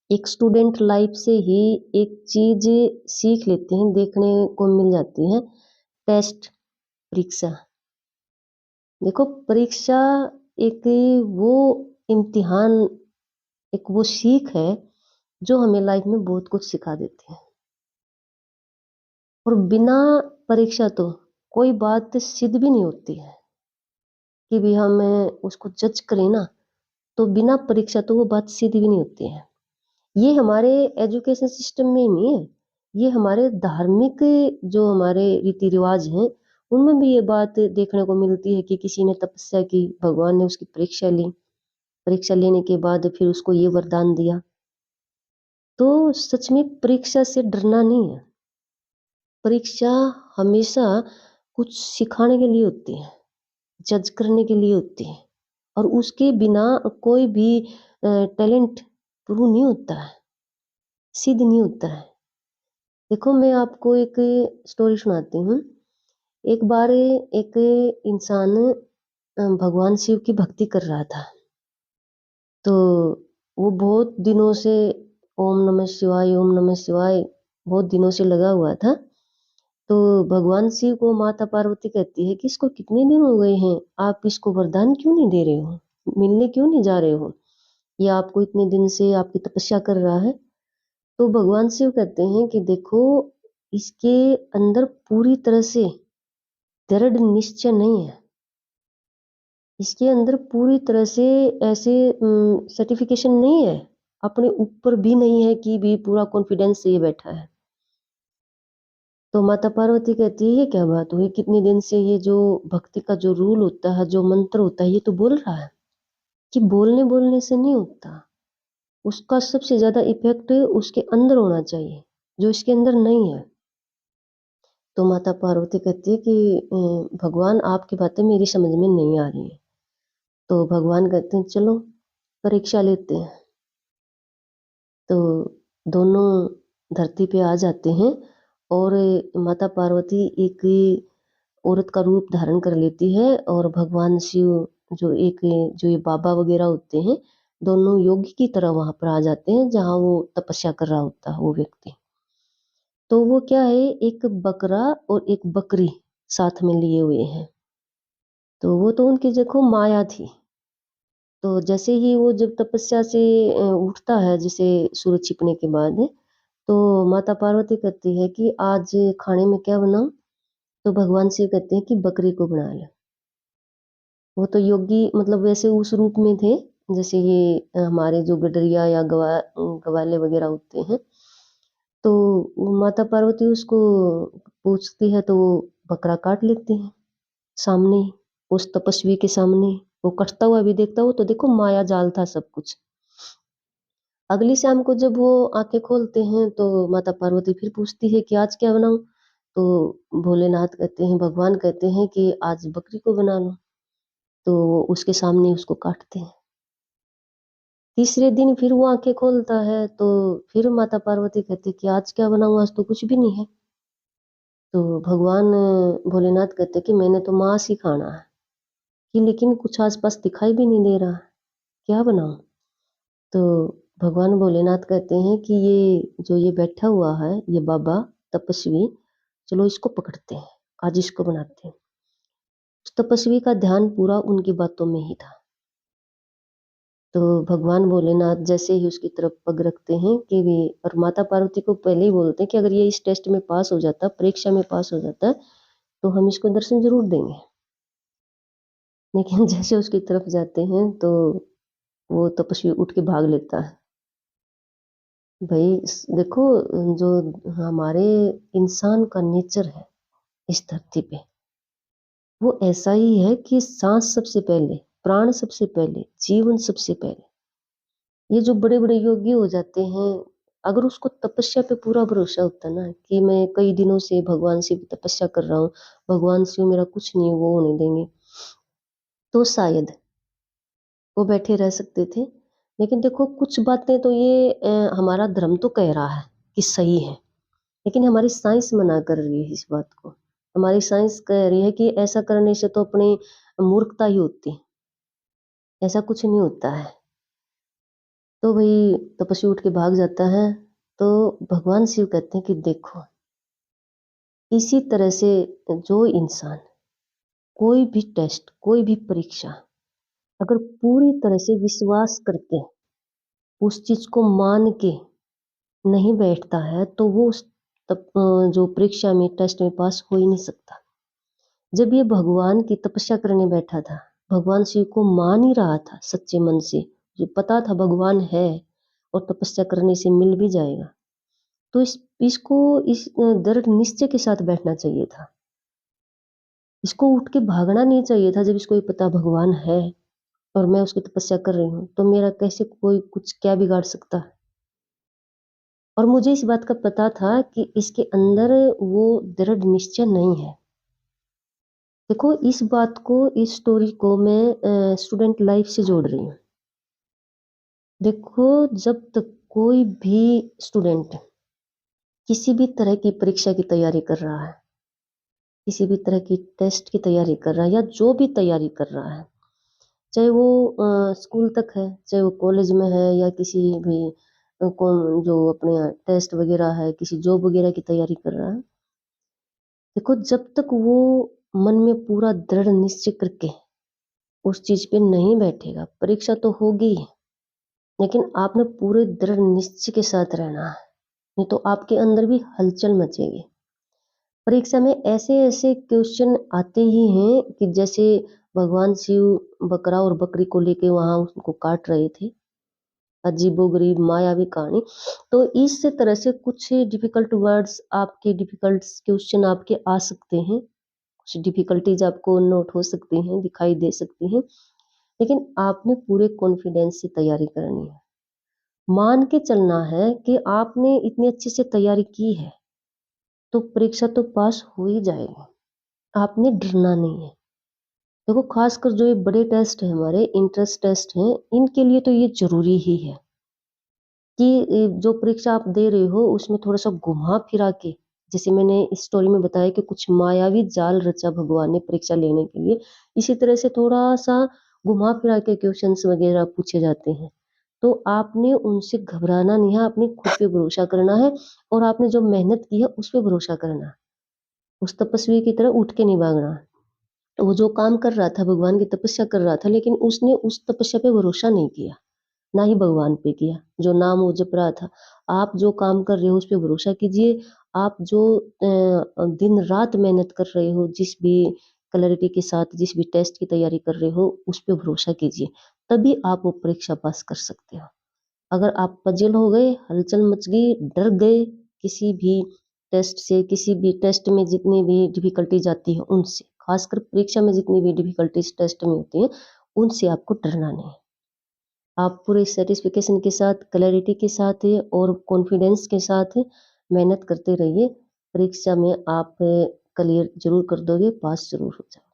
एक student life से ही एक चीज सीख लेते हैं, देखने को मिल जाती है। टेस्ट, परीक्षा। देखो, परीक्षा एक वो इम्तिहान, एक वो सीख है जो हमें लाइफ में बहुत कुछ सिखा देती है। और बिना परीक्षा तो कोई बात सिद्ध भी नहीं होती है कि भी हम उसको जज करें ना, तो बिना परीक्षा तो वो बात सिद्ध भी नहीं होती है। ये हमारे एजुकेशन सिस्टम में ही नहीं है, ये हमारे धार्मिक जो हमारे रीति रिवाज हैं उनमें भी ये बात देखने को मिलती है कि किसी ने तपस्या की, भगवान ने उसकी परीक्षा ली, परीक्षा लेने के बाद फिर उसको ये वरदान दिया। तो सच में परीक्षा से डरना नहीं है। परीक्षा हमेशा कुछ सिखाने के लिए होती है, जज करने के लिए होती है, और उसके बिना कोई भी टैलेंट प्रूव नहीं होता है, सिद्ध नहीं होता है। देखो, मैं आपको एक स्टोरी सुनाती हूँ। एक बार एक इंसान भगवान शिव की भक्ति कर रहा था। तो वो बहुत दिनों से ओम नमः शिवाय, ओम नमः शिवाय बहुत दिनों से लगा हुआ था। तो भगवान शिव को माता पार्वती कहती है कि इसको कितने दिन हो गए हैं, आप इसको वरदान क्यों नहीं दे रहे हो, मिलने क्यों नहीं जा रहे हो, या आपको इतने दिन से आपकी तपस्या कर रहा है। तो भगवान शिव कहते हैं कि देखो, इसके अंदर पूरी तरह से दृढ़ निश्चय नहीं है, इसके अंदर पूरी तरह से ऐसे सर्टिफिकेशन नहीं है, अपने ऊपर भी नहीं है कि भी पूरा कॉन्फिडेंस से ये बैठा है। तो माता पार्वती कहती है, ये क्या बात हुई, कितने दिन से ये जो भक्ति का जो रूल होता है, जो मंत्र होता है, ये तो बोल रहा है। कि बोलने बोलने से नहीं होता, उसका सबसे ज्यादा इफेक्ट उसके अंदर होना चाहिए, जो इसके अंदर नहीं है। तो माता पार्वती कहती है कि भगवान, आपकी बातें मेरी समझ में नहीं आ रही है। तो भगवान कहते हैं, चलो परीक्षा लेते हैं। तो दोनों धरती पे आ जाते हैं, और माता पार्वती एक औरत का रूप धारण कर लेती है, और भगवान शिव जो ये बाबा वगैरह होते हैं, दोनों योगी की तरह वहां पर आ जाते हैं जहाँ वो तपस्या कर रहा होता है वो व्यक्ति। तो वो क्या है, एक बकरा और एक बकरी साथ में लिए हुए हैं। तो वो तो उनकी देखो माया थी। तो जैसे ही वो जब तपस्या से उठता है, जैसे सूरज छिपने के बाद, तो माता पार्वती कहती है कि आज खाने में क्या बनाऊं। तो भगवान शिव कहते हैं कि बकरी को बना ले। वो तो योगी, मतलब वैसे उस रूप में थे जैसे ये हमारे जो गडरिया या गवाले वगैरह होते हैं। तो वो माता पार्वती उसको पूछती है, तो वो बकरा काट लेते हैं सामने ही, उस तपस्वी के सामने। वो कटता हुआ भी देखता, हो तो देखो माया जाल था सब कुछ। अगली शाम को जब वो आंखें खोलते हैं, तो माता पार्वती फिर पूछती है कि आज क्या बनाऊं। तो भोलेनाथ कहते हैं, भगवान कहते हैं कि आज बकरी को बना लो। तो वो उसके सामने उसको काटते हैं। तीसरे दिन फिर वो आंखें खोलता है, तो फिर माता पार्वती कहती कि आज क्या बनाऊं, आज तो कुछ भी नहीं है। तो भगवान भोलेनाथ कहते कि मैंने तो मांस ही खाना है, कि लेकिन कुछ आसपास दिखाई भी नहीं दे रहा, क्या बनाऊं। तो भगवान भोलेनाथ कहते हैं कि ये बैठा हुआ है, ये बाबा तपस्वी, चलो इसको पकड़ते हैं, आज इसको बनाते हैं। उस तपस्वी का ध्यान पूरा उनकी बातों में ही था। तो भगवान भोलेनाथ जैसे ही उसकी तरफ पग रखते हैं कि वे, और माता पार्वती को पहले ही बोलते हैं कि अगर ये इस टेस्ट में पास हो जाता, परीक्षा में पास हो जाता, तो हम इसको दर्शन जरूर देंगे। लेकिन जैसे उसकी तरफ जाते हैं, तो वो तपस्वी उठ के भाग लेता है। भाई देखो, जो हमारे इंसान का नेचर है इस धरती पे, वो ऐसा ही है कि सांस सबसे पहले, प्राण सबसे पहले, जीवन सबसे पहले। ये जो बड़े बड़े योगी हो जाते हैं, अगर उसको तपस्या पे पूरा भरोसा होता ना कि मैं कई दिनों से भगवान शिव की तपस्या कर रहा हूँ, भगवान शिव मेरा कुछ नहीं वो होने देंगे, तो शायद वो बैठे रह सकते थे। लेकिन देखो, कुछ बातें तो ये हमारा धर्म तो कह रहा है कि सही है, लेकिन हमारी साइंस मना कर रही है इस बात को। हमारी साइंस कह रही है कि ऐसा करने से तो अपनी मूर्खता ही होती है, ऐसा कुछ नहीं होता है। तो वही तपस्वी उठ के भाग जाता है। तो भगवान शिव कहते हैं कि देखो, इसी तरह से जो इंसान कोई भी टेस्ट, कोई भी परीक्षा अगर पूरी तरह से विश्वास करके उस चीज़ को मान के नहीं बैठता है, तो वो उस जो परीक्षा में, टेस्ट में पास हो ही नहीं सकता। जब ये भगवान की तपस्या करने बैठा था, भगवान शिव को मान ही रहा था सच्चे मन से, जो पता था भगवान है और तपस्या करने से मिल भी जाएगा, तो इसको इस दृढ़ निश्चय के साथ बैठना चाहिए था। इसको उठ के भागना नहीं चाहिए था। जब इसको ये पता भगवान है और मैं उसकी तपस्या कर रही हूँ, तो मेरा कैसे कोई कुछ क्या बिगाड़ सकता है। और मुझे इस बात का पता था कि इसके अंदर वो दृढ़ निश्चय नहीं है। देखो, इस बात को, इस स्टोरी को मैं स्टूडेंट लाइफ से जोड़ रही हूँ। देखो, जब तक कोई भी स्टूडेंट किसी भी तरह की परीक्षा की तैयारी कर रहा है, किसी भी तरह की टेस्ट की तैयारी कर रहा है, या जो भी तैयारी कर रहा है, चाहे वो स्कूल तक है, चाहे वो कॉलेज में है, या किसी भी जो अपने टेस्ट वगैरह है, किसी जॉब वगैरह की तैयारी कर रहा है, देखो, जब तक वो मन में पूरा दृढ़ निश्चय करके उस चीज पे नहीं बैठेगा, परीक्षा तो होगी ही, लेकिन आपने पूरे दृढ़ निश्चय के साथ रहना है, नहीं तो आपके अंदर भी हलचल मचेगी। परीक्षा में ऐसे ऐसे क्वेश्चन आते ही हैं कि जैसे भगवान शिव बकरा और बकरी को लेके वहां उसको काट रहे थे, अजीबोगरीब मायावी कहानी। तो इस तरह से कुछ डिफिकल्ट वर्ड्स आपके, डिफिकल्ट क्वेश्चन आपके आ सकते हैं, कुछ डिफिकल्टीज आपको नोट हो सकती हैं, दिखाई दे सकती हैं, लेकिन आपने पूरे कॉन्फिडेंस से तैयारी करनी है। मान के चलना है कि आपने इतनी अच्छे से तैयारी की है, तो परीक्षा तो पास हो ही जाएगी। आपने डरना नहीं है। देखो, खासकर जो ये बड़े टेस्ट हैं, हमारे इंट्रेंस टेस्ट हैं, इनके लिए तो ये जरूरी ही है कि जो परीक्षा आप दे रहे हो उसमें थोड़ा सा घुमा फिरा के, जैसे मैंने इस स्टोरी में बताया कि कुछ मायावी जाल रचा भगवान ने परीक्षा लेने के लिए, इसी तरह से थोड़ा सा घुमा फिरा के क्वेश्चंस वगैरह पूछे जाते हैं। तो आपने उनसे घबराना नहीं है, आपने खुद पे भरोसा करना है, और आपने जो मेहनत की है उस पे भरोसा करना है। उस तपस्वी की तरह उठ के नहीं भागना। तो वो जो काम कर रहा था, भगवान की तपस्या कर रहा था, लेकिन उसने उस तपस्या पे भरोसा नहीं किया, ना ही भगवान पे किया, जो नाम वो जप रहा था। आप जो काम कर रहे हो उस पे भरोसा कीजिए। आप जो दिन रात मेहनत कर रहे हो, जिस भी क्लैरिटी के साथ जिस भी टेस्ट की तैयारी कर रहे हो, उस पे भरोसा कीजिए, तभी आप वो परीक्षा पास कर सकते हो। अगर आप पजल हो गए, हलचल मच गई, डर गए किसी भी टेस्ट से, किसी भी टेस्ट में जितनी भी डिफिकल्टीज आती है उनसे, खासकर परीक्षा में जितनी भी डिफिकल्टीज टेस्ट में होती है, उनसे आपको डरना नहीं है। आप पूरे सेटिस्फिकेशन के साथ, क्लैरिटी के साथ और कॉन्फिडेंस के साथ मेहनत करते रहिए। परीक्षा में आप क्लियर जरूर कर दोगे, पास जरूर हो जाओगे।